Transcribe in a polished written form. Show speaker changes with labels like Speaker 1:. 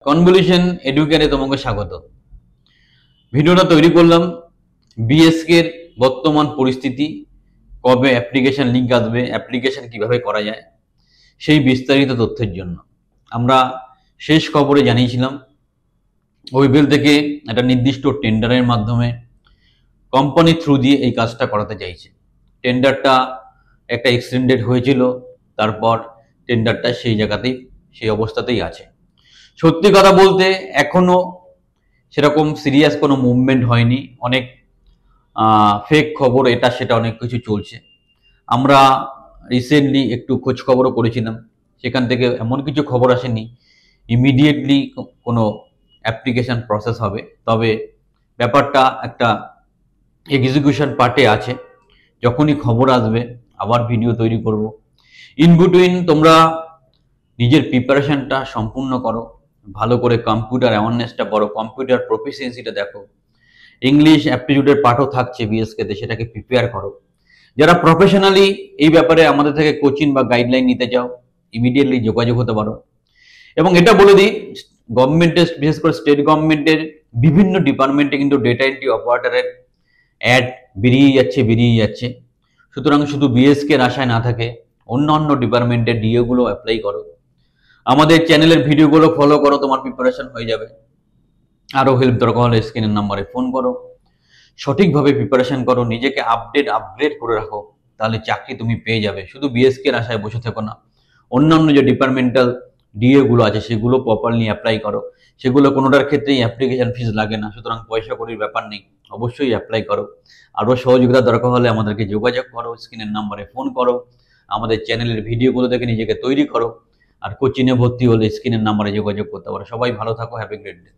Speaker 1: Convolution এডুকেটে তোমাকে স্বাগত। ভিডিওটা তৈরি করলাম বিএসকে এর বর্তমান পরিস্থিতি, কবে অ্যাপ্লিকেশন লিঙ্ক আসবে, অ্যাপ্লিকেশন কিভাবে করা যায় সেই বিস্তারিত তথ্যের জন্য। আমরা শেষ খবরে জানিয়েছিলাম ওয়েবেল থেকে একটা নির্দিষ্ট টেন্ডারের মাধ্যমে কোম্পানি থ্রু দিয়ে এই কাজটা করাতে চাইছে। টেন্ডারটা একটা এক্সটেন্ডেড হয়েছিল, তারপর টেন্ডারটা সেই জায়গাতেই সেই অবস্থাতেই আছে। সত্যি কথা বলতে এখনো সেরকম সিরিয়াস কোনো মুভমেন্ট হয়নি, অনেক ফেক খবর এটা সেটা অনেক কিছু চলছে। আমরা রিসেন্টলি একটু খোঁজ খবরও করেছিলাম, সেখান থেকে এমন কিছু খবর আসেনি ইমিডিয়েটলি কোনো অ্যাপ্লিকেশন প্রসেস হবে, তবে ব্যাপারটা একটা এক্সিকিউশন পার্টে আছে। যখনই খবর আসবে আবার ভিডিও তৈরি করব। ইন বিটুইন তোমরা নিজের প্রিপারেশনটা সম্পূর্ণ করো, ভালো করে কম্পিউটার অ্যাওয়ারনেসটা করো, কম্পিউটার প্রফিসিয়েন্সিটা দেখো, ইংলিশ অ্যাপটিটিউডের পাঠও থাকছে বিএসকেতে, সেটাকে প্রিপেয়ার করো। যারা প্রফেশনালি এই ব্যাপারে আমাদের থেকে কোচিং বা গাইডলাইন নিতে চাও ইমিডিয়েটলি যোগাযোগ হতে পারো। এবং এটা বলে দিই, গভর্নমেন্টের বিশেষ করে স্টেট গভর্নমেন্টের বিভিন্ন ডিপার্টমেন্টে কিন্তু ডেটা এন্ট্রি অপারেটরের অ্যাড বেরিয়ে যাচ্ছে। সুতরাং শুধু বিএসকে এর আশায় না থাকে অন্য ডিপার্টমেন্টের ডিএগুলো অ্যাপ্লাই করো, আমাদের চ্যানেলের ভিডিওগুলো ফলো করো, তোমার প্রিপারেশন হয়ে যাবে। আরও হেল্প দরকার হলে স্ক্রিনের নাম্বারে ফোন করো, সঠিকভাবে প্রিপারেশন করো, নিজেকে আপগ্রেড করে রাখো, তাহলে চাকরি তুমি পেয়ে যাবে। শুধু বিএসকে এর আশায় বসে থেকো না, অন্যান্য যে ডিপার্টমেন্টাল ডিএ গুলো আছে সেগুলো প্রপারলি অ্যাপ্লাই করো, সেগুলো কোনোটার ক্ষেত্রেই অ্যাপ্লিকেশন ফিস লাগে না, সুতরাং পয়সা কড়ির ব্যাপার নেই, অবশ্যই অ্যাপ্লাই করো। আরও সহযোগিতা দরকার হলে আমাদেরকে যোগাযোগ করো, স্ক্রিনের নাম্বারে ফোন করো, আমাদের চ্যানেলের ভিডিওগুলো দেখে নিজেকে তৈরি করো। আর কোচিংয়ে ভর্তি হলে স্ক্রিনের নাম্বারে যোগাযোগ করতে পারো। সবাই ভালো থাকো, হ্যাপি গ্রেট ডে।